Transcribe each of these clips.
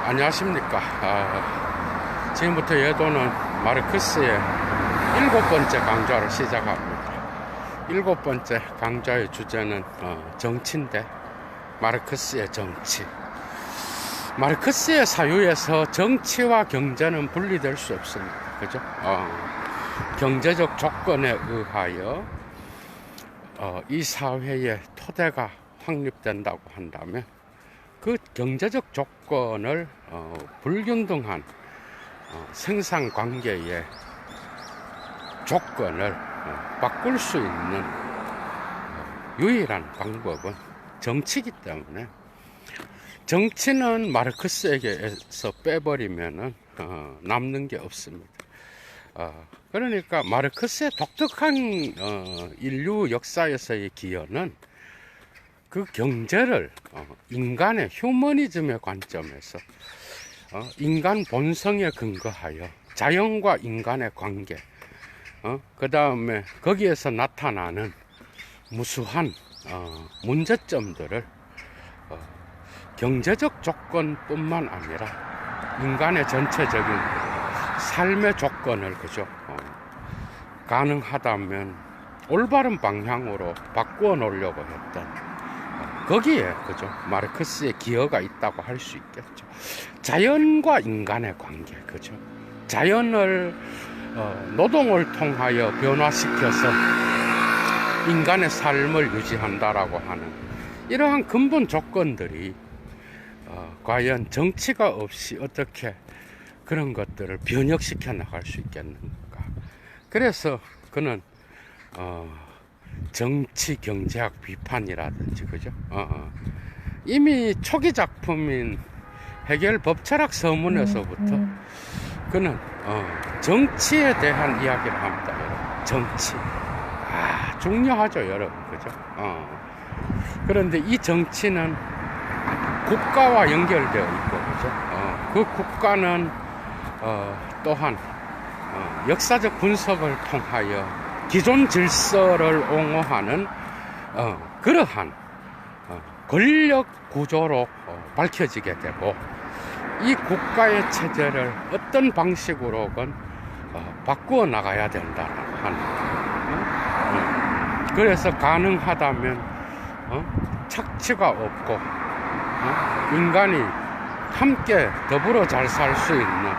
안녕하십니까. 지금부터 여도는 마르크스의 7번째 강좌를 시작합니다. 7번째 강좌의 주제는 정치인데, 마르크스의 정치. 마르크스의 사유에서 정치와 경제는 분리될 수 없습니다. 그죠? 경제적 조건에 의하여 이 사회의 토대가 확립된다고 한다면 그 경제적 조건을 불균등한 생산관계의 조건을 바꿀 수 있는 유일한 방법은 정치이기 때문에, 정치는 마르크스에게서 빼버리면은 남는 게 없습니다. 그러니까 마르크스의 독특한 인류 역사에서의 기여는 그 경제를 인간의 휴머니즘의 관점에서 인간 본성에 근거하여 자연과 인간의 관계, 그 다음에 거기에서 나타나는 무수한 문제점들을 경제적 조건뿐만 아니라 인간의 전체적인 삶의 조건을, 그죠? 가능하다면 올바른 방향으로 바꾸어 놓으려고 했던, 거기에, 그죠? 마르크스의 기여가 있다고 할 수 있겠죠. 자연과 인간의 관계, 그죠? 자연을 노동을 통하여 변화시켜서 인간의 삶을 유지한다라고 하는 이러한 근본 조건들이 과연 정치가 없이 어떻게 그런 것들을 변혁시켜 나갈 수 있겠는가. 그래서 그는 정치 경제학 비판이라든지, 그죠? 이미 초기 작품인 해겔 법철학 서문에서부터 그는 정치에 대한 이야기를 합니다. 여러분. 정치 중요하죠, 여러분. 그죠? 그런데 이 정치는 국가와 연결되어 있고, 그죠? 그 국가는 또한 역사적 분석을 통하여 기존 질서를 옹호하는 그러한 권력 구조로 밝혀지게 되고, 이 국가의 체제를 어떤 방식으로건 바꾸어 나가야 된다라고 하는, 그래서 가능하다면 착취가 없고 인간이 함께 더불어 잘 살 수 있는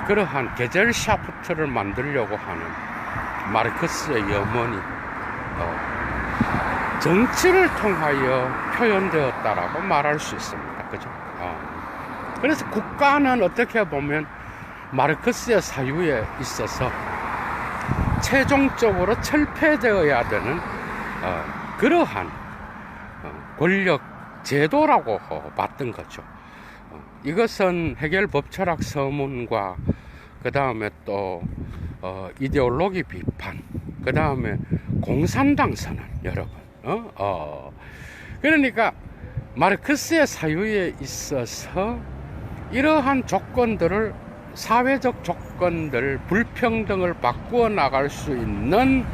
그러한 게젤샤프트를 만들려고 하는 마르크스의 염원이 정치를 통하여 표현되었다라고 말할 수 있습니다. 그죠? 그래서 국가는 어떻게 보면 마르크스의 사유에 있어서 최종적으로 철폐되어야 되는 그러한 권력 제도라고 봤던 거죠. 이것은 해겔 법철학 서문과 그 다음에 또 이데올로기 비판, 그 다음에 공산당 선언, 여러분. 그러니까 마르크스의 사유에 있어서 이러한 조건들을, 사회적 조건들, 불평등을 바꾸어 나갈 수 있는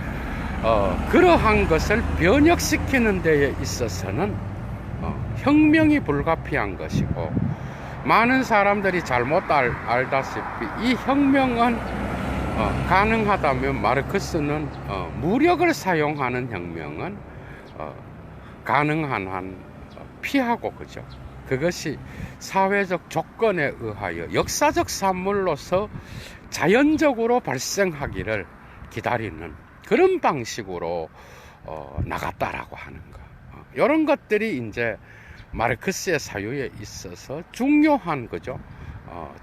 그러한 것을 변혁시키는 데에 있어서는 혁명이 불가피한 것이고, 많은 사람들이 잘못 알다시피 이 혁명은 가능하다면 마르크스는 무력을 사용하는 혁명은 가능한 한 피하고, 그죠? 그것이 사회적 조건에 의하여 역사적 산물로서 자연적으로 발생하기를 기다리는 그런 방식으로 나갔다라고 하는 거. 이런 것들이 이제 마르크스의 사유에 있어서 중요한, 그죠?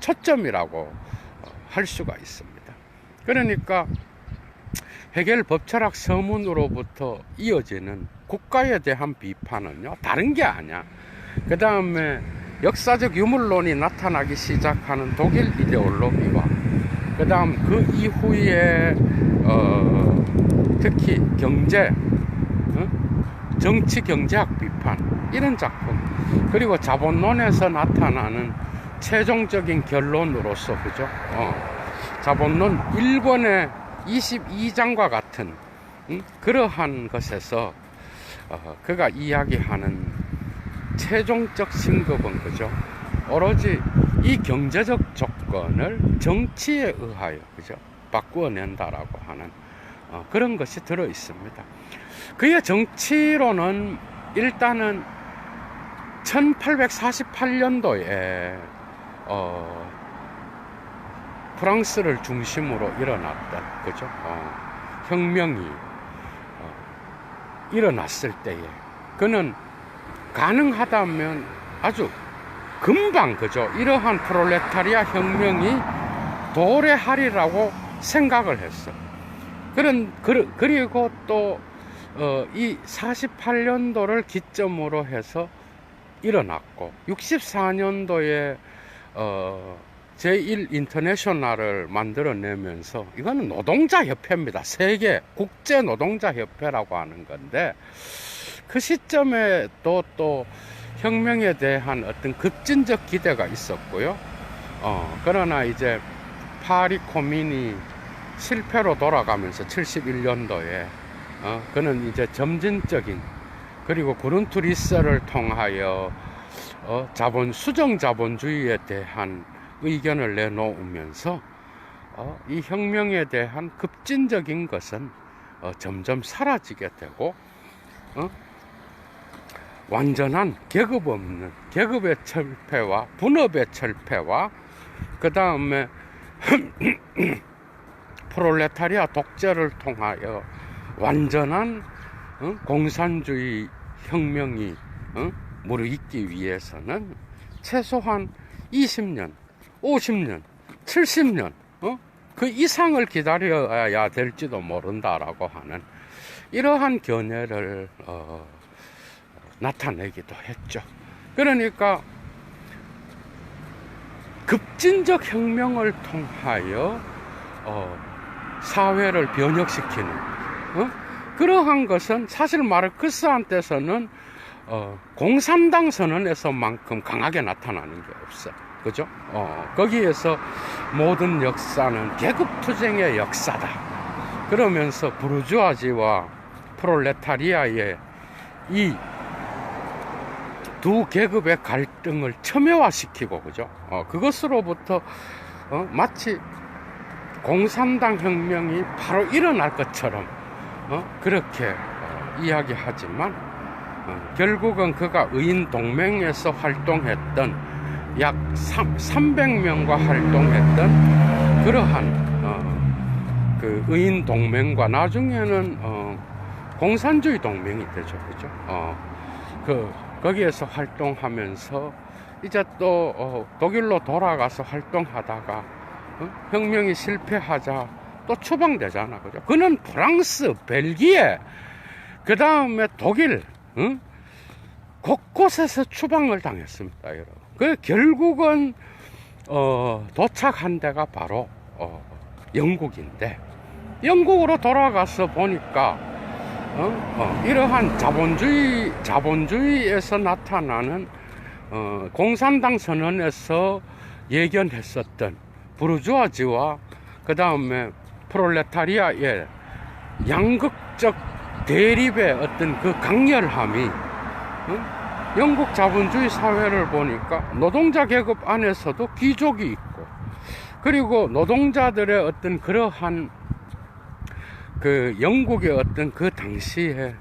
초점이라고 할 수가 있습니다. 그러니까 해겔 법철학 서문으로부터 이어지는 국가에 대한 비판은요, 다른 게 아니야. 그 다음에 역사적 유물론이 나타나기 시작하는 독일 이데올로기와, 그 다음 그 이후에 특히 경제, 정치 경제학 비판, 이런 작품, 그리고 자본론에서 나타나는 최종적인 결론으로서, 그죠? 자본론 1권의 22장과 같은 그러한 것에서 그가 이야기하는 최종적 진급은, 그죠? 오로지 이 경제적 조건을 정치에 의하여, 그죠? 바꾸어낸다라고 하는 그런 것이 들어 있습니다. 그의 정치로는 일단은 1848년도에 프랑스를 중심으로 일어났던, 그죠? 혁명이 일어났을 때에 그는 가능하다면 아주 금방, 그죠? 이러한 프롤레타리아 혁명이 도래하리라고 생각을 했어. 그리고 또 이 48년도를 기점으로 해서 일어났고, 64년도에 제1 인터내셔널을 만들어내면서, 이거는 노동자협회입니다. 세계 국제 노동자협회라고 하는 건데, 그 시점에 또 혁명에 대한 어떤 급진적 기대가 있었고요. 그러나 이제 파리 코민이 실패로 돌아가면서 71년도에 그는 이제 점진적인, 그리고 그룬트리스를 통하여 수정 자본주의에 대한 의견을 내놓으면서 이 혁명에 대한 급진적인 것은 점점 사라지게 되고, 완전한 계급 없는 계급의 철폐와 분업의 철폐와 그 다음에 프롤레타리아 독재를 통하여 완전한 공산주의 혁명이 무르익기 위해서는 최소한 20년, 50년, 70년 그 이상을 기다려야 될지도 모른다라고 하는 이러한 견해를 나타내기도 했죠. 그러니까 급진적 혁명을 통하여 사회를 변혁시키는 그러한 것은 사실 마르크스한테서는 공산당 선언에서만큼 강하게 나타나는 게 없어. 그죠? 거기에서 모든 역사는 계급투쟁의 역사다. 그러면서 부르주아지와 프롤레타리아의 이 두 계급의 갈등을 첨예화시키고, 그죠? 그것으로부터 마치 공산당 혁명이 바로 일어날 것처럼 그렇게 이야기하지만 결국은 그가 의인 동맹에서 활동했던 약 300명과 활동했던 그러한 그 의인 동맹과 나중에는 공산주의 동맹이 되죠, 그죠? 거기에서 활동하면서 이제 또 독일로 돌아가서 활동하다가 혁명이 실패하자 또 추방되잖아, 그죠? 그는 프랑스, 벨기에, 그 다음에 독일, 곳곳에서 추방을 당했습니다, 여러분. 그 결국은 도착한 데가 바로 영국인데, 영국으로 돌아가서 보니까 이러한 자본주의에서 나타나는 공산당 선언에서 예견했었던 부르주아지와 그 다음에 프롤레타리아의 양극적 대립의 어떤 그 강렬함이 영국 자본주의 사회를 보니까 노동자 계급 안에서도 귀족이 있고, 그리고 노동자들의 어떤 그러한 그 영국의 어떤 그 당시에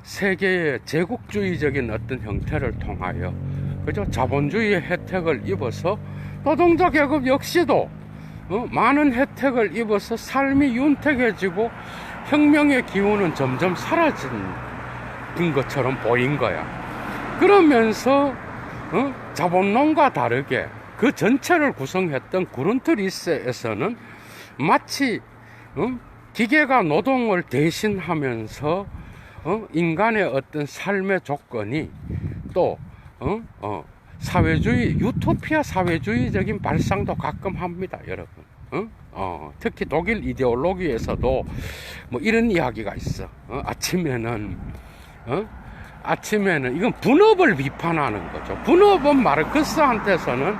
세계의 제국주의적인 어떤 형태를 통하여, 그죠? 자본주의의 혜택을 입어서 노동자 계급 역시도 많은 혜택을 입어서 삶이 윤택해지고 혁명의 기운은 점점 사라진 것처럼 보인 거야. 그러면서 자본론과 다르게 그 전체를 구성했던 그룬트리스에서는 마치 기계가 노동을 대신하면서 인간의 어떤 삶의 조건이 또 사회주의, 유토피아 사회주의적인 발상도 가끔 합니다, 여러분. 특히 독일 이데올로기에서도 뭐 이런 이야기가 있어. 아침에는 이건 분업을 비판하는 거죠. 분업은 마르크스한테서는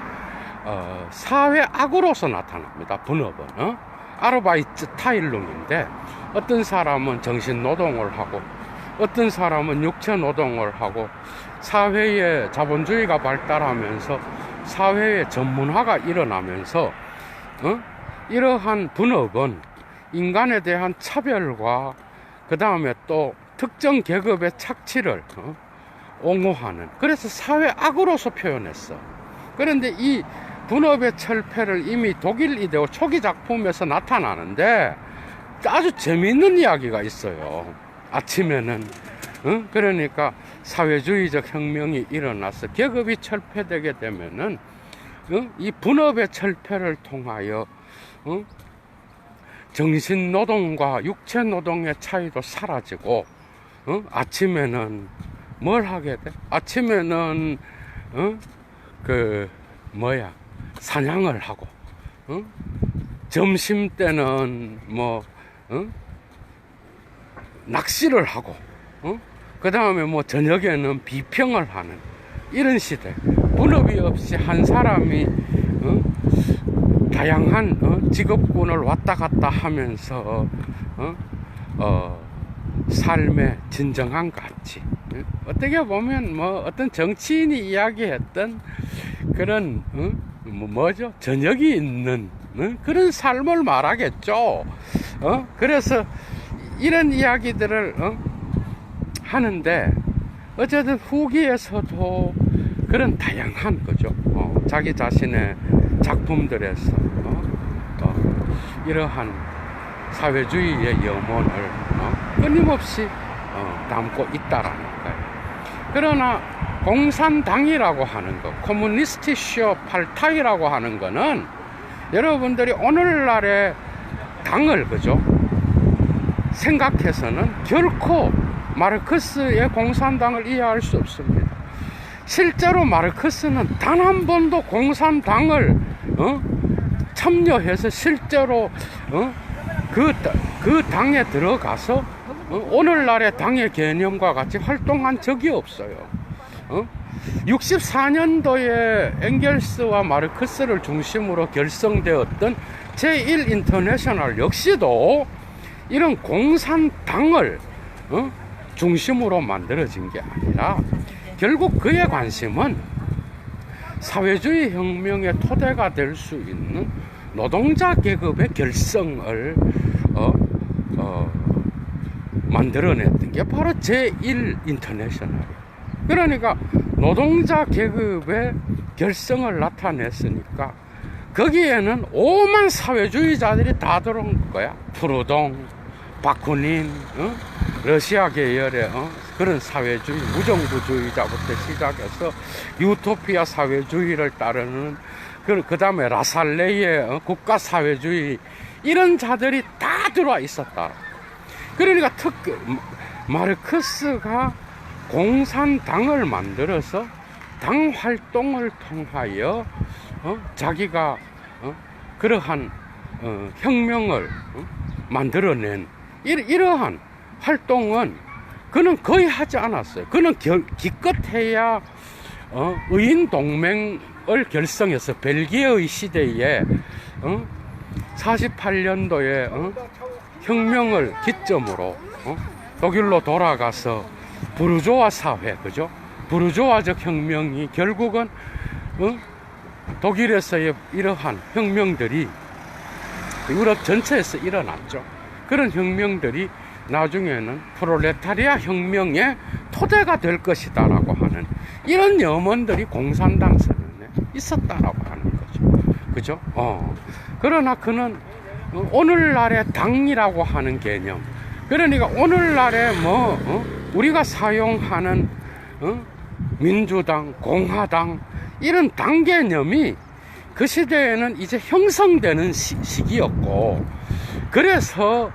사회 악으로서 나타납니다. 분업은 아르바이트 타일룽인데, 어떤 사람은 정신 노동을 하고 어떤 사람은 육체 노동을 하고, 사회의 자본주의가 발달하면서 사회의 전문화가 일어나면서 이러한 분업은 인간에 대한 차별과 그 다음에 또 특정 계급의 착취를 옹호하는, 그래서 사회 악으로서 표현했어. 그런데 이 분업의 철폐를 이미 독일 이데오 초기 작품에서 나타나는데 아주 재미있는 이야기가 있어요. 아침에는 그러니까 사회주의적 혁명이 일어나서 계급이 철폐되게 되면은 이 분업의 철폐를 통하여 정신노동과 육체노동의 차이도 사라지고 아침에는 뭘 하게 돼? 아침에는 사냥을 하고 점심 때는 낚시를 하고 그 다음에 저녁에는 비평을 하는 이런 시대. 분업이 없이 한 사람이 다양한 직업군을 왔다 갔다 하면서 삶의 진정한 가치, 어떻게 보면 어떤 정치인이 이야기했던 그런 저녁이 있는 그런 삶을 말하겠죠. 그래서 이런 이야기들을 하는데 어쨌든 후기에서도 그런 다양한 거죠. 자기 자신의 작품들에서 이러한 사회주의의 염원을 끊임없이 담고 있다라는 거예요. 그러나 공산당이라고 하는 것, 커뮤니스티쇼 팔타이라고 하는 거는 여러분들이 오늘날의 당을 그죠 생각해서는 결코 마르크스의 공산당을 이해할 수 없습니다. 실제로 마르크스는 단 한 번도 공산당을 참여해서 실제로 그 당에 들어가서 오늘날의 당의 개념과 같이 활동한 적이 없어요. 64년도에 엥겔스와 마르크스를 중심으로 결성되었던 제1인터내셔널 역시도 이런 공산당을 중심으로 만들어진 게 아니라 결국 그의 관심은 사회주의 혁명의 토대가 될 수 있는 노동자 계급의 결성을 만들어냈던 게 바로 제1인터내셔널이에요. 그러니까 노동자 계급의 결성을 나타냈으니까 거기에는 오만 사회주의자들이 다 들어온 거야. 프루동, 바쿠닌, 러시아 계열의 그런 사회주의, 무정부주의자부터 시작해서 유토피아 사회주의를 따르는 그 다음에 라살레이의 국가 사회주의, 이런 자들이 다 들어와 있었다. 그러니까 마르크스가 공산당을 만들어서 당 활동을 통하여 자기가 그러한 혁명을 만들어낸 이러한 활동은 그는 거의 하지 않았어요. 그는 기껏해야 의인동맹을 결성해서 벨기에의 시대에 48년도에 혁명을 기점으로 독일로 돌아가서 부르조아 사회, 그죠? 부르조아적 혁명이 결국은 독일에서의 이러한 혁명들이 유럽 전체에서 일어났죠. 그런 혁명들이 나중에는 프롤레타리아 혁명의 토대가 될 것이다 라고 하는 이런 염원들이 공산당 선언에 있었다라고 하는 거죠. 그죠? 그러나 그는 오늘날의 당이라고 하는 개념, 그러니까 오늘날의 우리가 사용하는 민주당, 공화당, 이런 당 개념이 그 시대에는 이제 형성되는 시기였고, 그래서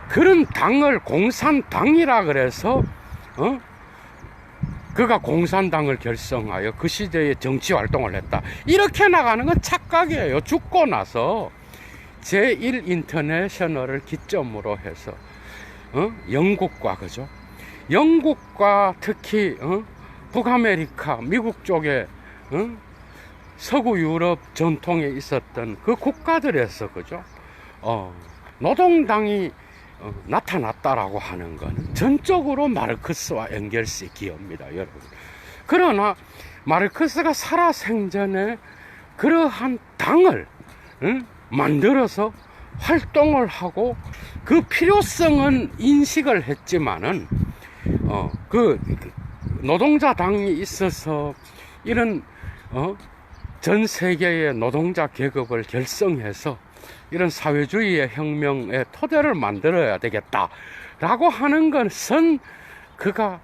그런 당을 공산당이라 그래서 그가 공산당을 결성하여 그 시대에 정치 활동을 했다, 이렇게 나가는 건 착각이에요. 죽고 나서 제1인터내셔널을 기점으로 해서 영국과, 그죠? 영국과 특히 북아메리카, 미국 쪽에 서구 유럽 전통에 있었던 그 국가들에서, 그죠? 노동당이 나타났다라고 하는 것은 전적으로 마르크스와 엥겔스의 기여입니다, 여러분. 그러나 마르크스가 살아생전에 그러한 당을 만들어서 활동을 하고 그 필요성은 인식을 했지만은 그 노동자 당이 있어서 이런 전 세계의 노동자 계급을 결성해서 이런 사회주의의 혁명의 토대를 만들어야 되겠다라고 하는 것은 그가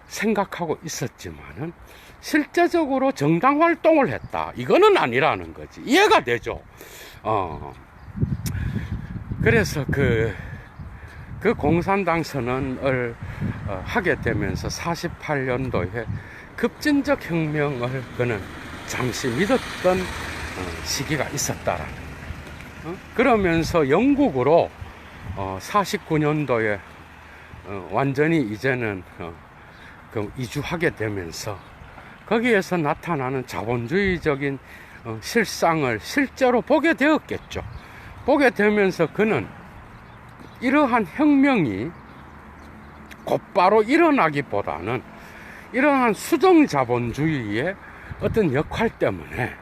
생각하고 있었지만은 실제적으로 정당 활동을 했다, 이거는 아니라는 거지. 이해가 되죠? 그래서 그 공산당 선언을 하게 되면서 48년도에 급진적 혁명을 그는 잠시 믿었던 시기가 있었다라는 거예요. 그러면서 영국으로 49년도에 완전히 이제는 이주하게 되면서 거기에서 나타나는 자본주의적인 실상을 실제로 보게 되었겠죠. 보게 되면서 그는 이러한 혁명이 곧바로 일어나기보다는 이러한 수정 자본주의의 어떤 역할 때문에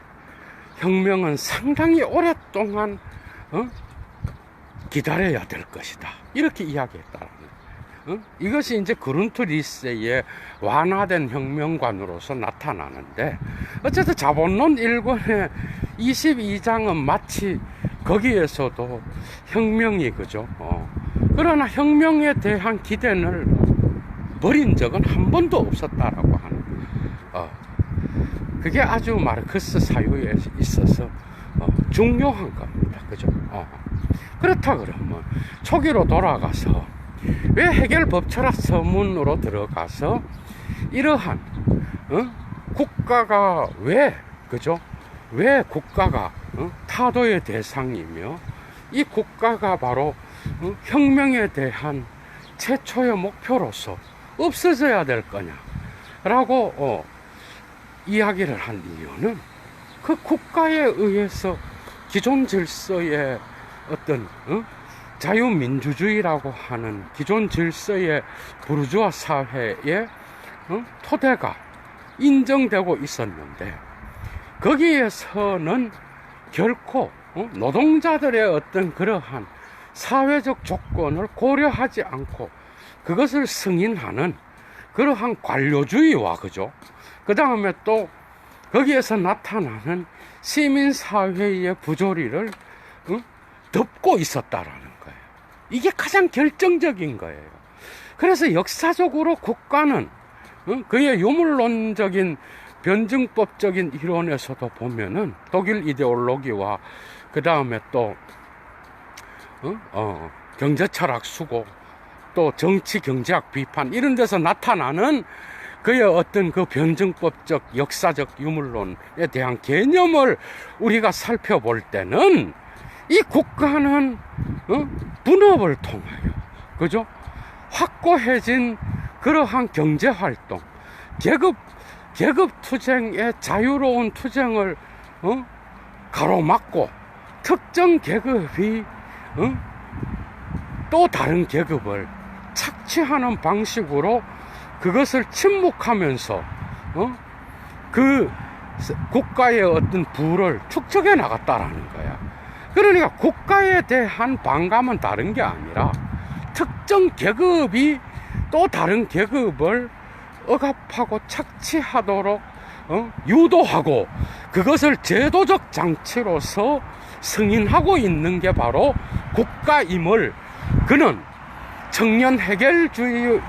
혁명은 상당히 오랫동안 기다려야 될 것이다, 이렇게 이야기했다라는 거예요. 이것이 이제 그룬트리스의 완화된 혁명관으로서 나타나는데, 어쨌든 자본론 1권의 22장은 마치 거기에서도 혁명이 그죠. 그러나 혁명에 대한 기대를 버린 적은 한 번도 없었다라고 하는 그게 아주 마르크스 사유에 있어서 중요한 겁니다. 그죠? 그렇다 그러면 초기로 돌아가서 왜 해겔 법철학 서문으로 들어가서 이러한 국가가 왜 그죠? 왜 국가가 타도의 대상이며 이 국가가 바로 혁명에 대한 최초의 목표로서 없어져야 될 거냐라고 이야기를 한 이유는 그 국가에 의해서 기존 질서의 어떤 자유민주주의라고 하는 기존 질서의 부르주아 사회의 토대가 인정되고 있었는데, 거기에서는 결코 노동자들의 어떤 그러한 사회적 조건을 고려하지 않고 그것을 승인하는 그러한 관료주의와 그죠? 그 다음에 또 거기에서 나타나는 시민사회의 부조리를 덮고 있었다라는 거예요. 이게 가장 결정적인 거예요. 그래서 역사적으로 국가는 그의 유물론적인 변증법적인 이론에서도 보면은 독일 이데올로기와 그 다음에 또 경제철학 수고, 또 정치 경제학 비판, 이런 데서 나타나는 그의 어떤 그 변증법적 역사적 유물론에 대한 개념을 우리가 살펴볼 때는 이 국가는 분업을 통하여 그죠? 확고해진 그러한 경제활동, 계급투쟁의 자유로운 투쟁을 가로막고 특정 계급이 또 다른 계급을 착취하는 방식으로 그것을 침묵하면서 그 국가의 어떤 부를 축적해 나갔다라는 거야. 그러니까 국가에 대한 반감은 다른 게 아니라 특정 계급이 또 다른 계급을 억압하고 착취하도록 유도하고 그것을 제도적 장치로서 승인하고 있는 게 바로 국가임을 그는 청년 해결주의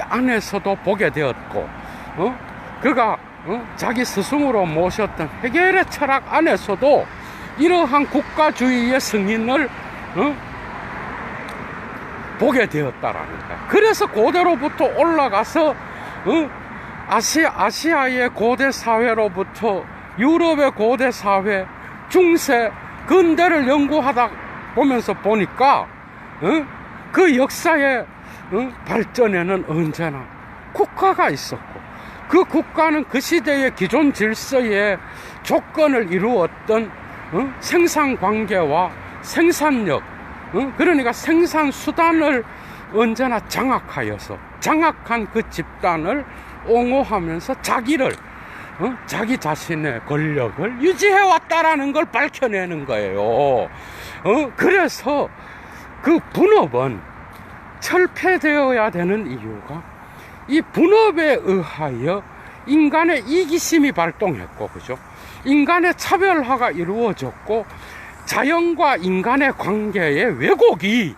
안에서도 보게 되었고, 그가 자기 스승으로 모셨던 해겔의 철학 안에서도 이러한 국가주의의 승인을 보게 되었다라는 거야. 그래서 고대로부터 올라가서 아시아의 고대 사회로부터 유럽의 고대 사회, 중세, 근대를 연구하다 보면서 보니까 그 역사의 발전에는 언제나 국가가 있었고, 그 국가는 그 시대의 기존 질서의 조건을 이루었던 생산관계와 생산력, 그러니까 생산수단을 언제나 장악하여서 장악한 그 집단을 옹호하면서 자기를 자기 자신의 권력을 유지해왔다라는 걸 밝혀내는 거예요. 그래서 그 분업은 철폐되어야 되는 이유가 이 분업에 의하여 인간의 이기심이 발동했고, 그죠? 인간의 차별화가 이루어졌고, 자연과 인간의 관계의 왜곡이,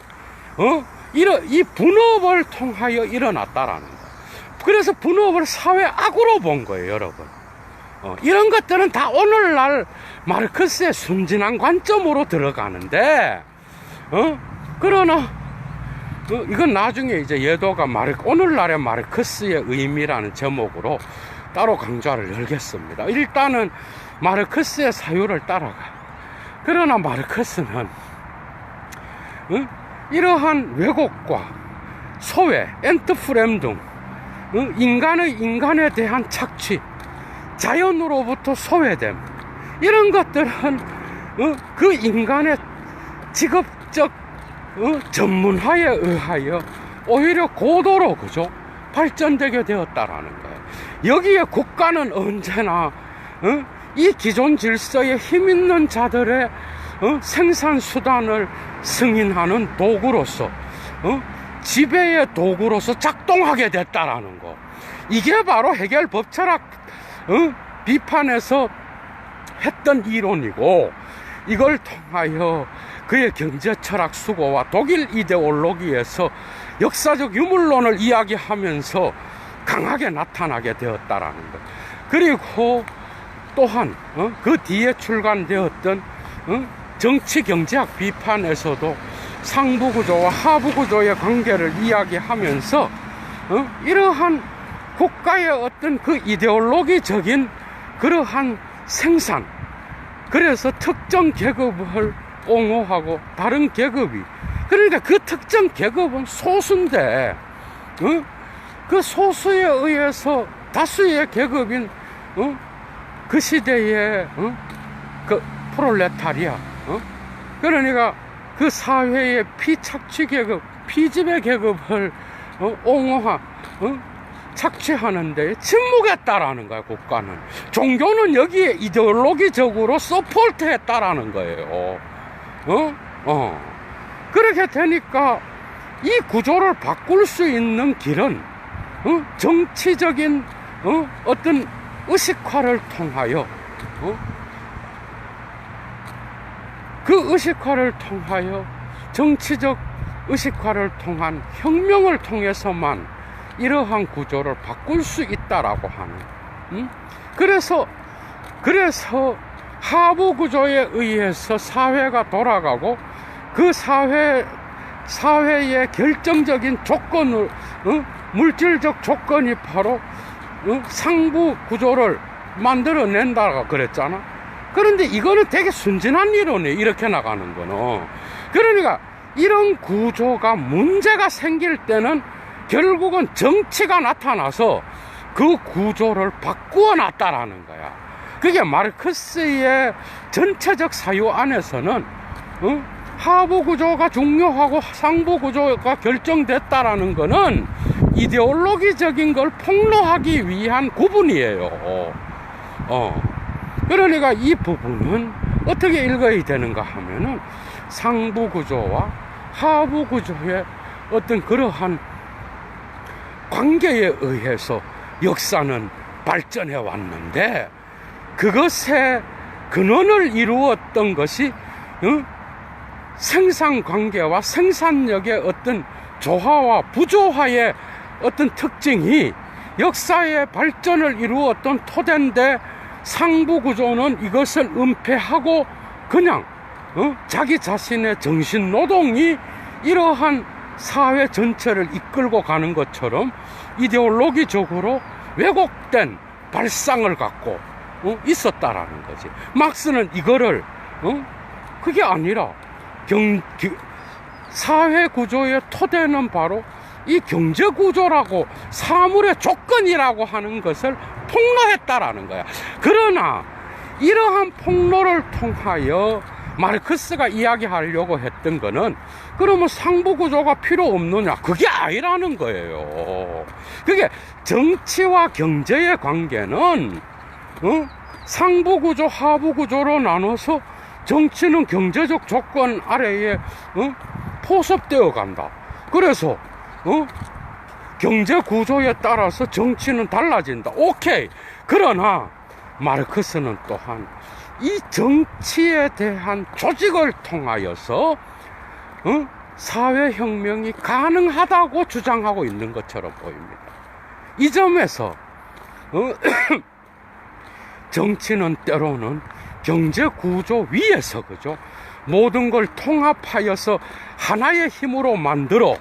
이 분업을 통하여 일어났다라는 거예요. 그래서 분업을 사회 악으로 본 거예요, 여러분. 이런 것들은 다 오늘날 마르크스의 순진한 관점으로 들어가는데, 그러나, 이건 나중에 이제 예도가 오늘날의 마르크스의 의미라는 제목으로 따로 강좌를 열겠습니다. 일단은 마르크스의 사유를 따라가. 그러나 마르크스는, 이러한 왜곡과 소외, 엔트프렘둥, 인간에 대한 착취, 자연으로부터 소외됨, 이런 것들은 그 인간의 직업적 전문화에 의하여 오히려 고도로, 그죠? 발전되게 되었다라는 거예요. 여기에 국가는 언제나 이 기존 질서에 힘 있는 자들의 생산 수단을 승인하는 도구로서, 지배의 도구로서 작동하게 됐다라는 거. 이게 바로 해겔 법철학 비판에서 했던 이론이고, 이걸 통하여 그의 경제철학 수고와 독일 이데올로기에서 역사적 유물론을 이야기하면서 강하게 나타나게 되었다라는 것. 그리고 또한 그 뒤에 출간되었던 정치 경제학 비판에서도 상부구조와 하부구조의 관계를 이야기하면서 이러한 국가의 어떤 그 이데올로기적인 그러한 생산, 그래서 특정 계급을 옹호하고 다른 계급이, 그러니까 그 특정 계급은 소수인데 그 소수에 의해서 다수의 계급인 그 시대의 그 프롤레타리아, 그러니까 그 사회의 피착취 계급, 피지배 계급을 착취하는데 침묵했다라는 거야, 국가는. 종교는 여기에 이데올로기적으로 서포트했다라는 거예요. 그렇게 되니까 이 구조를 바꿀 수 있는 길은 정치적인 어떤 의식화를 통하여 그 의식화를 통하여 정치적 의식화를 통한 혁명을 통해서만 이러한 구조를 바꿀 수 있다라고 하는, 그래서 하부 구조에 의해서 사회가 돌아가고, 그 사회의 결정적인 조건을, 물질적 조건이 바로 상부 구조를 만들어낸다고 그랬잖아. 그런데 이거는 되게 순진한 이론이에요, 이렇게 나가는 거는. 그러니까 이런 구조가 문제가 생길 때는 결국은 정치가 나타나서 그 구조를 바꾸어 놨다라는 거야. 그게 마르크스의 전체적 사유 안에서는 하부 구조가 중요하고 상부 구조가 결정됐다라는 거는 이데올로기적인 걸 폭로하기 위한 구분이에요. 그러니까 이 부분은 어떻게 읽어야 되는가 하면은 상부 구조와 하부 구조의 어떤 그러한 관계에 의해서 역사는 발전해 왔는데, 그것의 근원을 이루었던 것이 생산관계와 생산력의 어떤 조화와 부조화의 어떤 특징이 역사의 발전을 이루었던 토대인데, 상부구조는 이것을 은폐하고 그냥 자기 자신의 정신노동이 이러한 사회 전체를 이끌고 가는 것처럼 이데올로기적으로 왜곡된 발상을 갖고 있었다라는 거지. 막스는 이거를 그게 아니라 사회 구조의 토대는 바로 이 경제 구조라고, 사물의 조건이라고 하는 것을 폭로했다라는 거야. 그러나 이러한 폭로를 통하여 마르크스가 이야기하려고 했던 거는, 그러면 상부 구조가 필요 없느냐? 그게 아니라는 거예요. 그게 정치와 경제의 관계는 상부구조, 하부구조로 나눠서 정치는 경제적 조건 아래에 포섭되어 간다. 그래서 경제구조에 따라서 정치는 달라진다. 오케이. 그러나 마르크스는 또한 이 정치에 대한 조직을 통하여서 사회혁명이 가능하다고 주장하고 있는 것처럼 보입니다. 이 점에서 정치는 때로는 경제구조 위에서, 그죠? 모든 걸 통합하여서 하나의 힘으로 만들어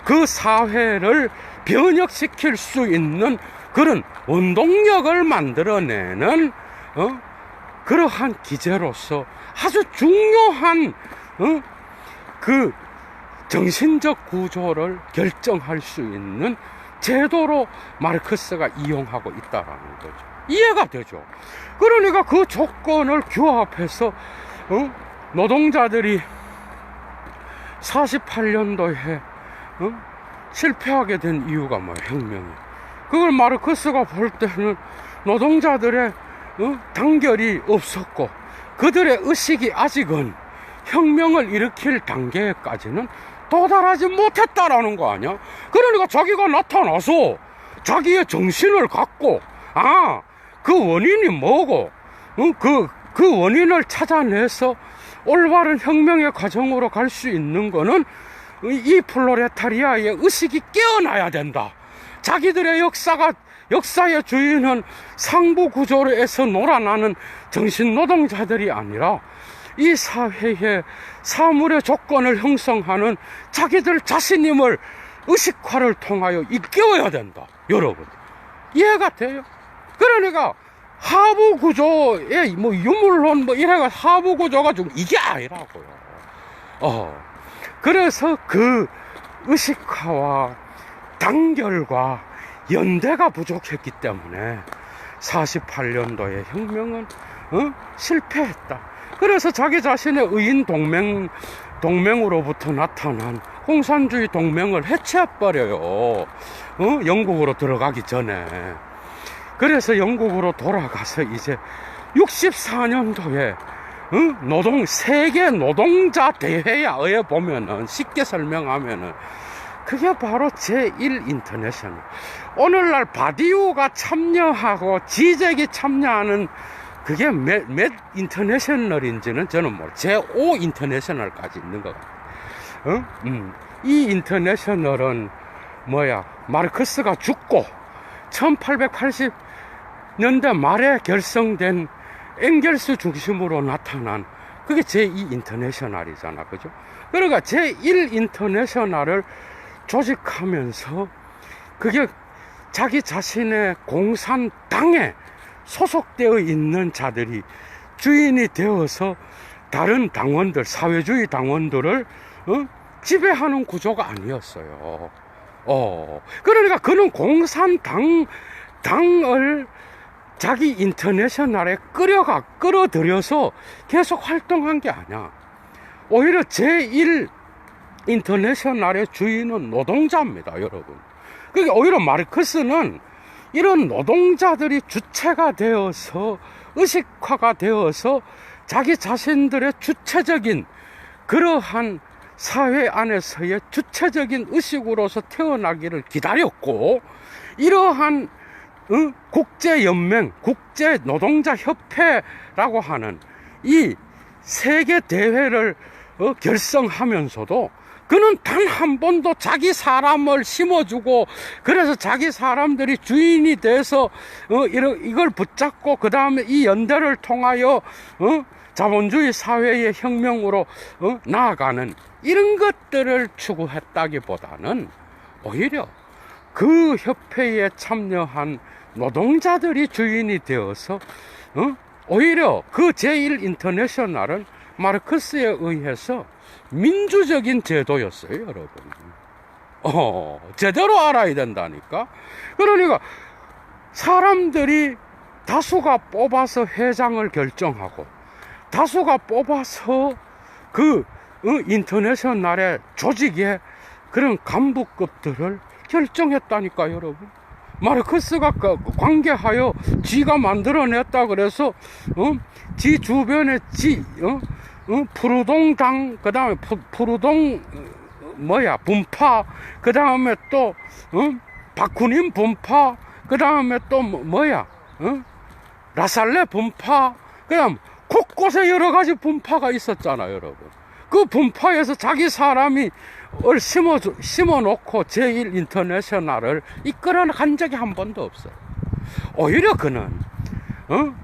그 사회를 변혁시킬 수 있는 그런 원동력을 만들어내는 그러한 기제로서 아주 중요한 그 정신적 구조를 결정할 수 있는 제도로 마르크스가 이용하고 있다라는 거죠. 이해가 되죠? 그러니까 그 조건을 규합해서 노동자들이 48년도에 실패하게 된 이유가 뭐예요? 혁명이. 그걸 마르크스가 볼 때는 노동자들의 단결이 없었고 그들의 의식이 아직은 혁명을 일으킬 단계까지는 도달하지 못했다라는 거 아니야? 그러니까 자기가 나타나서 자기의 정신을 갖고 그 원인이 뭐고 그 원인을 찾아내서 올바른 혁명의 과정으로 갈 수 있는 거는 이 플로레타리아의 의식이 깨어나야 된다. 자기들의 역사의 주인은 상부 구조에서 놀아나는 정신 노동자들이 아니라 이 사회의 사물의 조건을 형성하는 자기들 자신임을 의식화를 통하여 일깨워야 된다. 여러분, 이해가 돼요? 그러니까 하부 구조의 유물론 이래가 하부 구조가 좀 이게 아니라고요. 그래서 그 의식화와 단결과 연대가 부족했기 때문에 48년도의 혁명은 실패했다. 그래서 자기 자신의 의인 동맹으로부터 나타난 공산주의 동맹을 해체해버려요. 영국으로 들어가기 전에. 그래서 영국으로 돌아가서 이제 64년도에 세계 노동자 대회에 보면은 쉽게 설명하면은 그게 바로 제1 인터내셔널. 오늘날 바디우가 참여하고 지잭이 참여하는 그게 몇 인터내셔널인지는 저는 제5 인터내셔널까지 있는 것 같아요. 이 인터내셔널은 마르크스가 죽고 1880년대 말에 결성된 엥겔스 중심으로 나타난 그게 제2 인터내셔널이잖아. 그죠? 그러니까 제1 인터내셔널을 조직하면서 그게 자기 자신의 공산당에 소속되어 있는 자들이 주인이 되어서 다른 당원들, 사회주의 당원들을 지배하는 구조가 아니었어요. 그러니까 그는 공산당을 자기 인터내셔널에 끌어들여서 계속 활동한 게 아니야. 오히려 제1 인터내셔널의 주인은 노동자입니다, 여러분. 그러니까 오히려 마르크스는 이런 노동자들이 주체가 되어서 의식화가 되어서 자기 자신들의 주체적인 그러한 사회 안에서의 주체적인 의식으로서 태어나기를 기다렸고, 이러한 국제연맹, 국제노동자협회라고 하는 이 세계 대회를 결성하면서도 그는 단 한 번도 자기 사람을 심어주고, 그래서 자기 사람들이 주인이 돼서 이걸 붙잡고 그 다음에 이 연대를 통하여 자본주의 사회의 혁명으로 나아가는 이런 것들을 추구했다기보다는 오히려 그 협회에 참여한 노동자들이 주인이 되어서 오히려 그 제1 인터내셔널은 마르크스에 의해서 민주적인 제도였어요, 여러분. 제대로 알아야 된다니까. 그러니까 사람들이 다수가 뽑아서 회장을 결정하고 다수가 뽑아서 그 인터내셔널의 조직의 그런 간부급들을 결정했다니까, 여러분. 마르크스가 관계하여 지가 만들어냈다 그래서 지 주변에 푸르동당, 그 다음에 푸르동 분파, 그 다음에 또 바쿠닌 분파, 그 다음에 또 라살레 분파, 그 다음 곳곳에 여러 가지 분파가 있었잖아요, 여러분. 그 분파에서 자기 사람이 심어놓고 제1인터내셔널을 이끌어간 적이 한 번도 없어요. 오히려 그는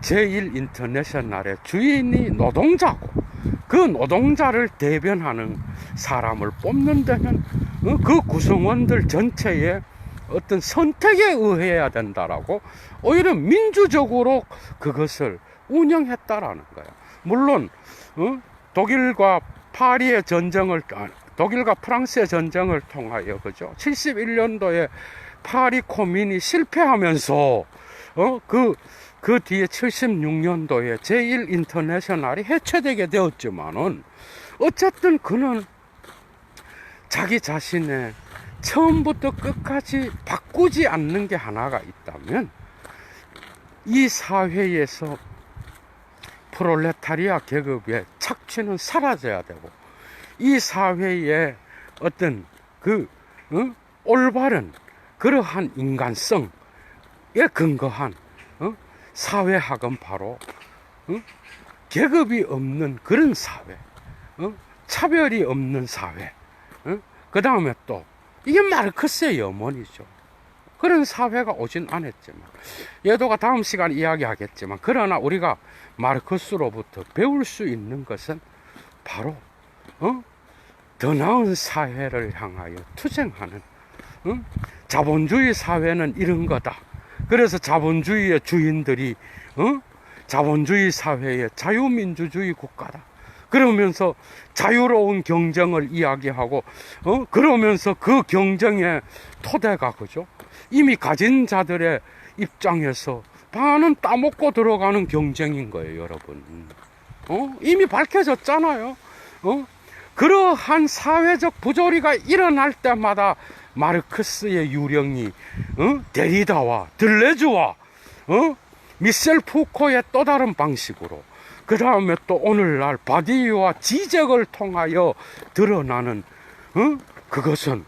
제1인터내셔널의 주인이 노동자고, 그 노동자를 대변하는 사람을 뽑는 데는 그 구성원들 전체의 어떤 선택에 의해야 된다라고 오히려 민주적으로 그것을 운영했다라는 거예요. 물론 독일과 파리의 전쟁을, 독일과 프랑스의 전쟁을 통하여, 그죠? 71년도에 파리 코민이 실패하면서 그 뒤에 76년도에 제1인터내셔널이 해체되게 되었지만은, 어쨌든 그는 자기 자신의 처음부터 끝까지 바꾸지 않는 게 하나가 있다면, 이 사회에서 프롤레타리아 계급의 착취는 사라져야 되고, 이 사회의 어떤 올바른 그러한 인간성에 근거한 사회학은 바로 계급이 없는 그런 사회, 차별이 없는 사회, 그 다음에 또 이게 마르크스의 염원이죠. 그런 사회가 오진 않았지만, 예도가 다음 시간 이야기하겠지만, 그러나 우리가 마르크스로부터 배울 수 있는 것은 바로 더 나은 사회를 향하여 투쟁하는, 자본주의 사회는 이런 거다. 그래서 자본주의의 주인들이 자본주의 사회의 자유민주주의 국가다. 그러면서 자유로운 경쟁을 이야기하고, 그러면서 그 경쟁의 토대가, 그죠? 이미 가진 자들의 입장에서 반은 따먹고 들어가는 경쟁인 거예요, 여러분. 이미 밝혀졌잖아요. 그러한 사회적 부조리가 일어날 때마다 마르크스의 유령이 데리다와 들레주와 미셀 푸코의 또 다른 방식으로, 그 다음에 또 오늘날 바디유와 지적을 통하여 드러나는 그것은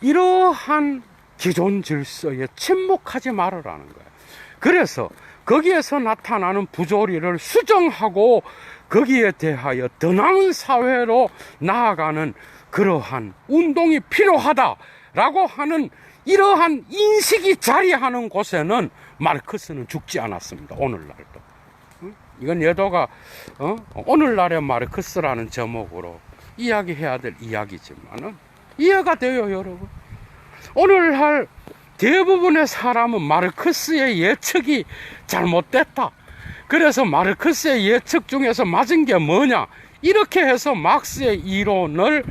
이러한 기존 질서에 침묵하지 말으라는 거예요. 그래서 거기에서 나타나는 부조리를 수정하고 거기에 대하여 더 나은 사회로 나아가는 그러한 운동이 필요하다라고 하는 이러한 인식이 자리하는 곳에는 마르크스는 죽지 않았습니다. 오늘날도. 이건 예도가 오늘날의 마르크스라는 제목으로 이야기해야 될 이야기지만은 이해가 돼요, 여러분. 오늘날 대부분의 사람은 마르크스의 예측이 잘못됐다. 그래서 마르크스의 예측 중에서 맞은 게 뭐냐, 이렇게 해서 막스의 이론을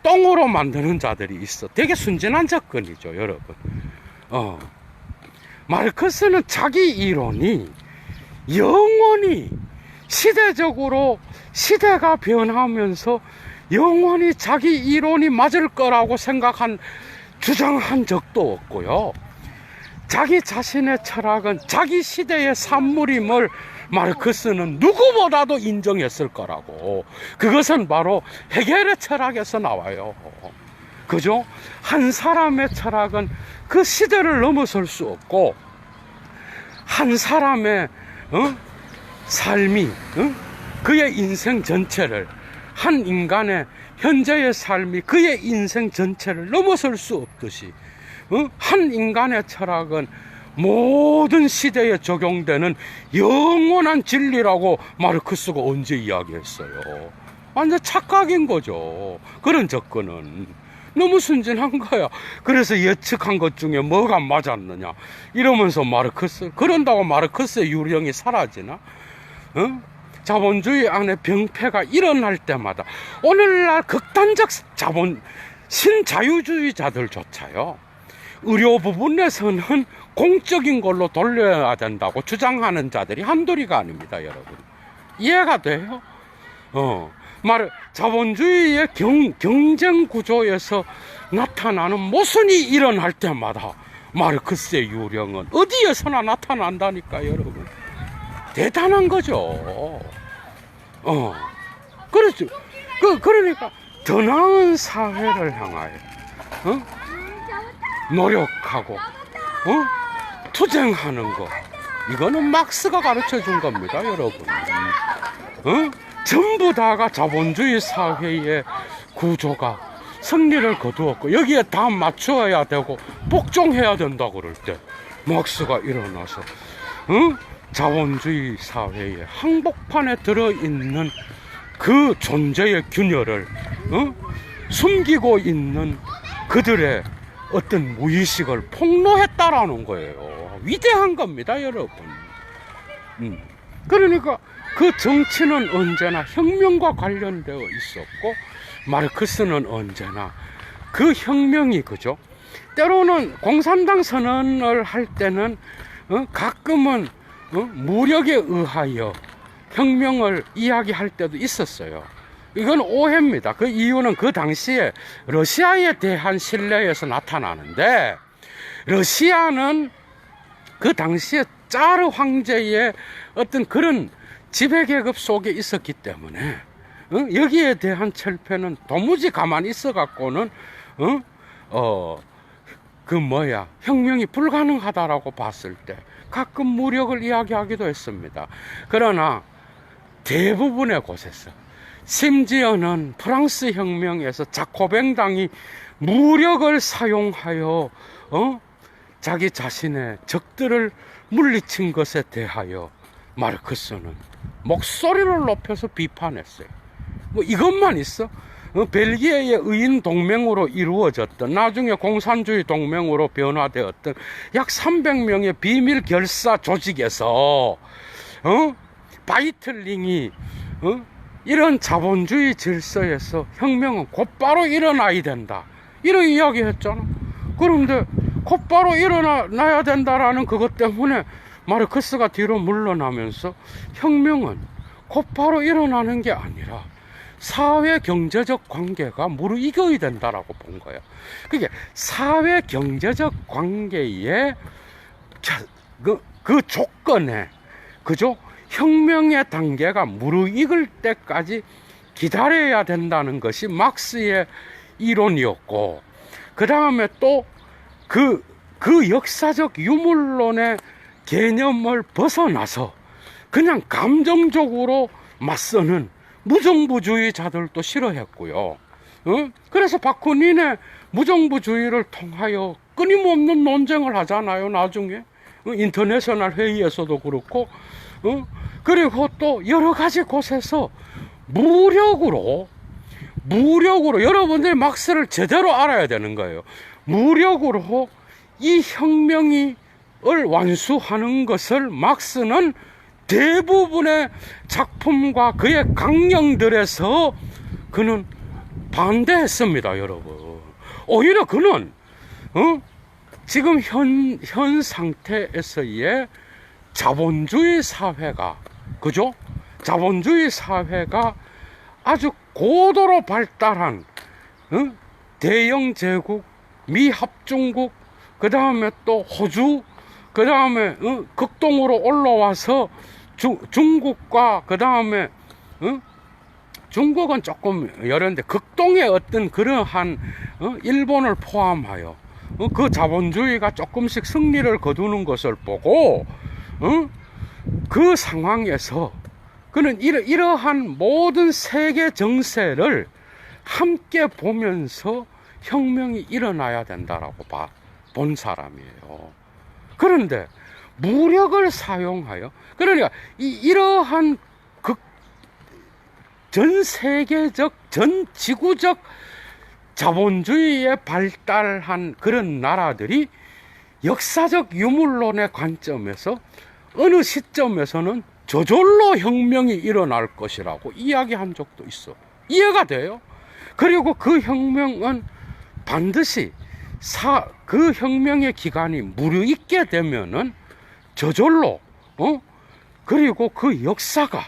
똥으로 만드는 자들이 있어. 되게 순진한 접근이죠, 여러분. 마르크스는 자기 이론이 영원히 시대적으로 시대가 변하면서 영원히 자기 이론이 맞을 거라고 주장한 적도 없고요. 자기 자신의 철학은 자기 시대의 산물임을 마르크스는 누구보다도 인정했을 거라고. 그것은 바로 헤겔의 철학에서 나와요. 그죠? 한 사람의 철학은 그 시대를 넘어설 수 없고, 한 사람의 삶이 그의 인생 전체를, 한 인간의 현재의 삶이 그의 인생 전체를 넘어설 수 없듯이 한 인간의 철학은 모든 시대에 적용되는 영원한 진리라고 마르크스가 언제 이야기했어요. 완전 착각인 거죠. 그런 접근은 너무 순진한 거야. 그래서 예측한 것 중에 뭐가 맞았느냐 이러면서 마르크스, 그런다고 마르크스의 유령이 사라지나? 자본주의 안에 병폐가 일어날 때마다 오늘날 극단적 신자유주의자들조차요, 의료 부분에서는 공적인 걸로 돌려야 된다고 주장하는 자들이 한둘이가 아닙니다, 여러분. 이해가 돼요? 자본주의의 경쟁 구조에서 나타나는 모순이 일어날 때마다 마르크스의 유령은 어디에서나 나타난다니까, 여러분. 대단한 거죠. 그렇죠. 그러니까 더 나은 사회를 향하여 노력하고 투쟁하는 거, 이거는 막스가 가르쳐 준 겁니다, 여러분. 전부 다가 자본주의 사회의 구조가 승리를 거두었고 여기에 다 맞춰야 되고 복종해야 된다 그럴 때 막스가 일어나서 자본주의 사회의 항복판에 들어있는 그 존재의 균열을 숨기고 있는 그들의 어떤 무의식을 폭로했다라는 거예요. 위대한 겁니다, 여러분. 그러니까 그 정치는 언제나 혁명과 관련되어 있었고 마르크스는 언제나 그 혁명이, 그죠? 때로는 공산당 선언을 할 때는 가끔은 무력에 의하여 혁명을 이야기할 때도 있었어요. 이건 오해입니다. 그 이유는 그 당시에 러시아에 대한 신뢰에서 나타나는데, 러시아는 그 당시에 짜르 황제의 어떤 그런 지배계급 속에 있었기 때문에 여기에 대한 철폐는 도무지 가만히 있어 갖고는 혁명이 불가능하다라고 봤을 때 가끔 무력을 이야기하기도 했습니다. 그러나 대부분의 곳에서, 심지어는 프랑스 혁명에서 자코뱅당이 무력을 사용하여 자기 자신의 적들을 물리친 것에 대하여 마르크스는 목소리를 높여서 비판했어요. 뭐 이것만 있어? 벨기에의 의인 동맹으로 이루어졌던, 나중에 공산주의 동맹으로 변화되었던 약 300명의 비밀 결사 조직에서 바이틀링이 이런 자본주의 질서에서 혁명은 곧바로 일어나야 된다, 이런 이야기 했잖아. 그런데 곧바로 일어나야 된다라는 그것 때문에 마르크스가 뒤로 물러나면서 혁명은 곧바로 일어나는 게 아니라 사회 경제적 관계가 무르익어야 된다라고 본 거예요. 그게 사회 경제적 관계의 그 조건에, 그죠? 혁명의 단계가 무르익을 때까지 기다려야 된다는 것이 막스의 이론이었고, 그 다음에 또 그 역사적 유물론의 개념을 벗어나서 그냥 감정적으로 맞서는 무정부주의자들도 싫어했고요. 그래서 바쿠닌의 무정부주의를 통하여 끊임없는 논쟁을 하잖아요, 나중에. 인터내셔널 회의에서도 그렇고. 그리고 또 여러 가지 곳에서 무력으로 여러분들이 막스를 제대로 알아야 되는 거예요. 무력으로 이 혁명을 완수하는 것을 막스는 대부분의 작품과 그의 강령들에서 그는 반대했습니다, 여러분. 오히려 그는 지금 현 상태에서의 자본주의 사회가, 그죠? 자본주의 사회가 아주 고도로 발달한 대영 제국, 미합중국, 그 다음에 또 호주, 그 다음에 극동으로 올라와서 중국과, 그 다음에 중국은 조금 여런데 극동의 어떤 그러한 일본을 포함하여 그 자본주의가 조금씩 승리를 거두는 것을 보고 그 상황에서 그는 이러한 모든 세계 정세를 함께 보면서 혁명이 일어나야 된다라고 본 사람이에요. 그런데 무력을 사용하여, 그러니까 이러한 전 세계적, 전 지구적 자본주의에 발달한 그런 나라들이 역사적 유물론의 관점에서 어느 시점에서는 저절로 혁명이 일어날 것이라고 이야기한 적도 있어. 이해가 돼요? 그리고 그 혁명은 반드시 그 혁명의 기간이 무르익게 되면은 저절로 그리고 그 역사가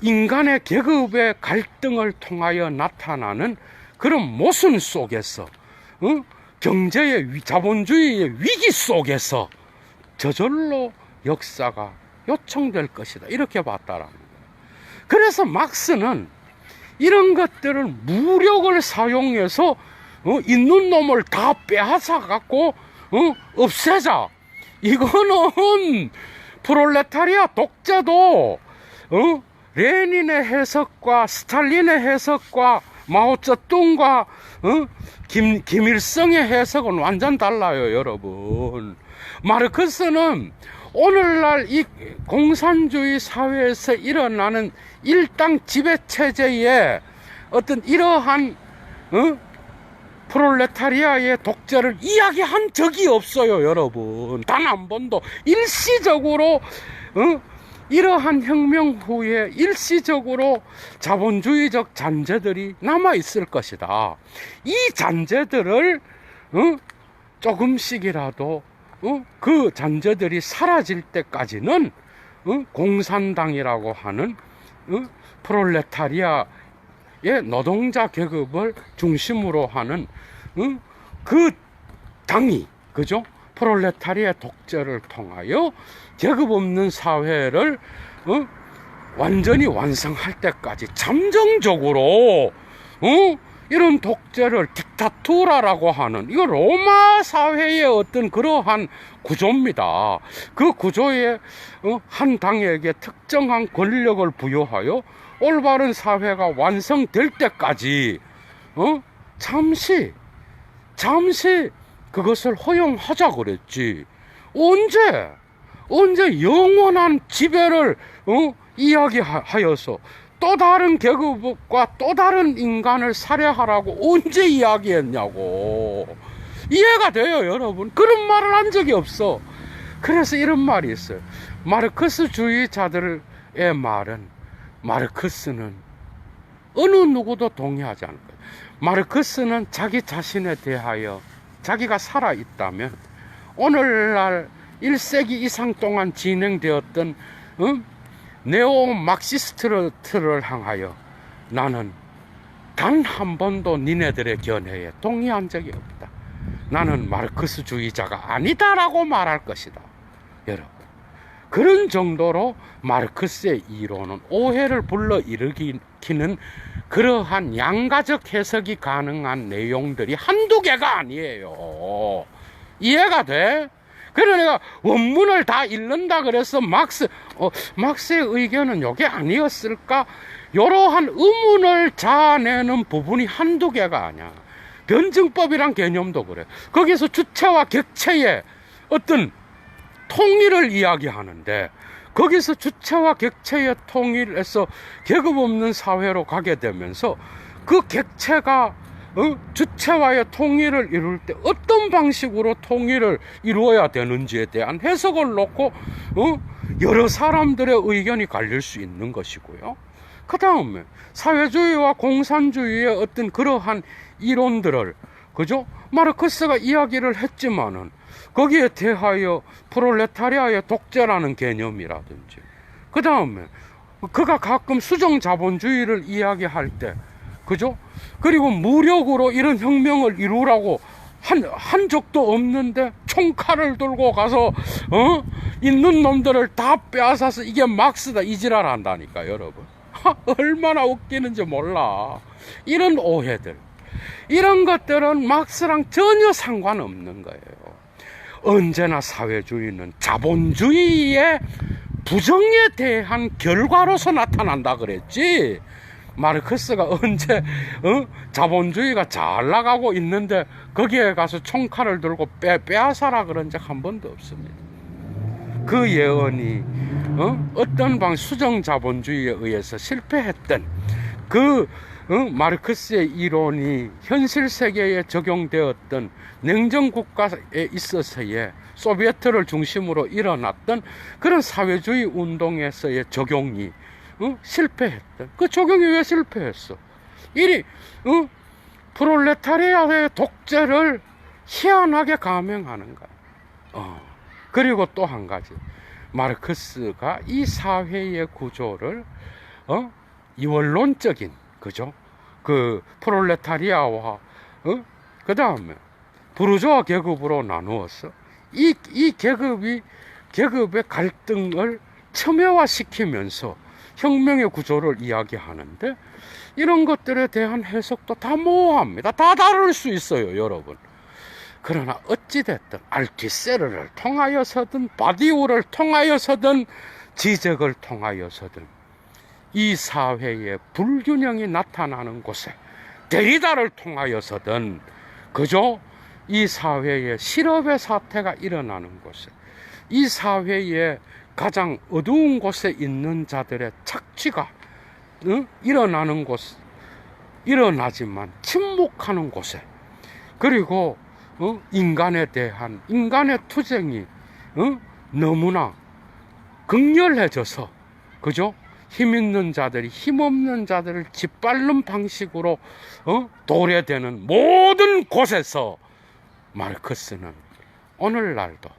인간의 계급의 갈등을 통하여 나타나는 그런 모순 속에서 경제의 자본주의의 위기 속에서 저절로 역사가 요청될 것이다, 이렇게 봤다라는 거예요. 그래서 막스는 이런 것들을 무력을 사용해서 있는 놈을 다 빼앗아 갖고 없애자, 이거는 프롤레타리아 독재도 레닌의 해석과 스탈린의 해석과 마오쩌둥과 김일성의 해석은 완전 달라요, 여러분. 마르크스는 오늘날 이 공산주의 사회에서 일어나는 일당 지배체제의 어떤 이러한 프롤레타리아의 독재를 이야기한 적이 없어요, 여러분. 단 한 번도. 일시적으로 이러한 혁명 후에 일시적으로 자본주의적 잔재들이 남아있을 것이다. 이 잔재들을 조금씩이라도 그 잔재들이 사라질 때까지는 공산당이라고 하는 프롤레타리아의 노동자 계급을 중심으로 하는 그 당이, 그죠? 프롤레타리아 독재를 통하여 계급 없는 사회를 완전히 완성할 때까지 잠정적으로 이런 독재를 딕타투라라고 하는, 이거 로마 사회의 어떤 그러한 구조입니다. 그 구조에 한 당에게 특정한 권력을 부여하여 올바른 사회가 완성될 때까지 잠시 그것을 허용하자 그랬지. 언제 영원한 지배를 이야기하여서 또 다른 계급과 또 다른 인간을 살해하라고 언제 이야기했냐고. 이해가 돼요, 여러분? 그런 말을 한 적이 없어. 그래서 이런 말이 있어요. 마르크스주의자들의 말은, 마르크스는 어느 누구도 동의하지 않을 거예요. 마르크스는 자기 자신에 대하여 자기가 살아있다면 오늘날 1세기 이상 동안 진행되었던 네오 막시스트를 향하여 나는 단 한 번도 니네들의 견해에 동의한 적이 없다. 나는 마르크스주의자가 아니다라고 말할 것이다. 여러분, 그런 정도로 마르크스의 이론은 오해를 불러일으키는 그러한 양가적 해석이 가능한 내용들이 한두 개가 아니에요. 이해가 돼? 그러니까 원문을 다 읽는다 그래서 막스의 의견은 이게 아니었을까? 이러한 의문을 자아내는 부분이 한두 개가 아니야. 변증법이란 개념도 그래. 거기서 주체와 객체의 어떤 통일을 이야기하는데, 거기서 주체와 객체의 통일에서 계급 없는 사회로 가게 되면서 그 객체가 주체와의 통일을 이룰 때 어떤 방식으로 통일을 이루어야 되는지에 대한 해석을 놓고 여러 사람들의 의견이 갈릴 수 있는 것이고요. 그 다음에 사회주의와 공산주의의 어떤 그러한 이론들을, 그죠? 마르크스가 이야기를 했지만은 거기에 대하여 프롤레타리아의 독재라는 개념이라든지, 그 다음에 그가 가끔 수정자본주의를 이야기할 때, 그죠? 그리고 무력으로 이런 혁명을 이루라고 한 적도 없는데 총칼을 들고 가서 있는 놈들을 다 빼앗아서 이게 막스다, 이 지랄 한다니까, 여러분. 얼마나 웃기는지 몰라. 이런 오해들, 이런 것들은 막스랑 전혀 상관없는 거예요. 언제나 사회주의는 자본주의의 부정에 대한 결과로서 나타난다 그랬지. 마르크스가 언제 자본주의가 잘 나가고 있는데 거기에 가서 총칼을 들고 빼앗아라 그런 적 한 번도 없습니다. 그 예언이 어떤 수정 자본주의에 의해서 실패했던 그 마르크스의 이론이 현실 세계에 적용되었던 냉전 국가에 있어서의 소비에트를 중심으로 일어났던 그런 사회주의 운동에서의 적용이 실패했던, 그 적용이 왜 실패했어? 이리 프롤레타리아의 독재를 희한하게 감행하는 거야. 그리고 또 한 가지, 마르크스가 이 사회의 구조를 이원론적인, 그죠? 그 프롤레타리아와 그 다음에 부르주아 계급으로 나누어서 이 계급의 갈등을 첨예화시키면서 혁명의 구조를 이야기하는데, 이런 것들에 대한 해석도 다 모호합니다. 다 다를 수 있어요, 여러분. 그러나 어찌됐든 알티세르를 통하여서든 바디우를 통하여서든 지적을 통하여서든 이 사회의 불균형이 나타나는 곳에, 데리다를 통하여서든 그저 이 사회의 실업의 사태가 일어나는 곳에, 이 사회의 가장 어두운 곳에 있는 자들의 착취가 일어나는 곳, 일어나지만 침묵하는 곳에, 그리고 인간에 대한 인간의 투쟁이 너무나 극렬해져서, 그죠? 힘 있는 자들이 힘없는 자들을 짓밟는 방식으로 도래되는 모든 곳에서 마르크스는 오늘날도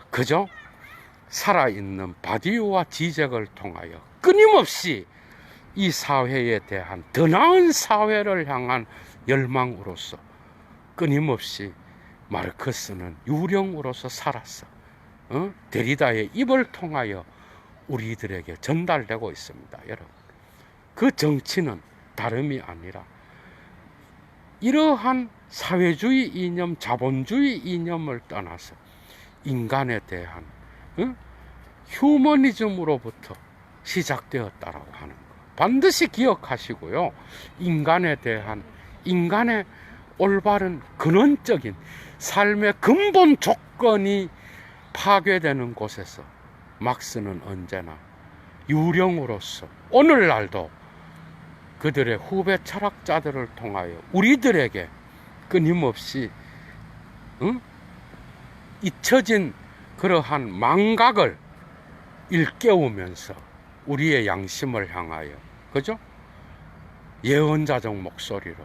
그저 살아있는 바디우와 지적을 통하여 끊임없이 이 사회에 대한 더 나은 사회를 향한 열망으로서 끊임없이 마르크스는 유령으로서 살았어. 데리다의 입을 통하여 우리들에게 전달되고 있습니다, 여러분. 그 정치는 다름이 아니라 이러한 사회주의 이념, 자본주의 이념을 떠나서 인간에 대한 휴머니즘으로부터 시작되었다라고 하는 것 반드시 기억하시고요. 인간에 대한, 인간의 올바른 근원적인 삶의 근본 조건이 파괴되는 곳에서 막스는 언제나 유령으로서 오늘날도 그들의 후배 철학자들을 통하여 우리들에게 끊임없이 잊혀진 그러한 망각을 일깨우면서 우리의 양심을 향하여, 그죠? 예언자적 목소리로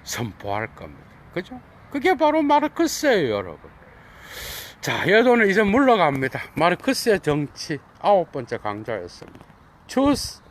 선포할 겁니다. 그죠? 그게 바로 마르크스예요, 여러분. 자, 여도는 이제 물러갑니다. 마르크스의 정치 9번째 강좌였습니다. 추스!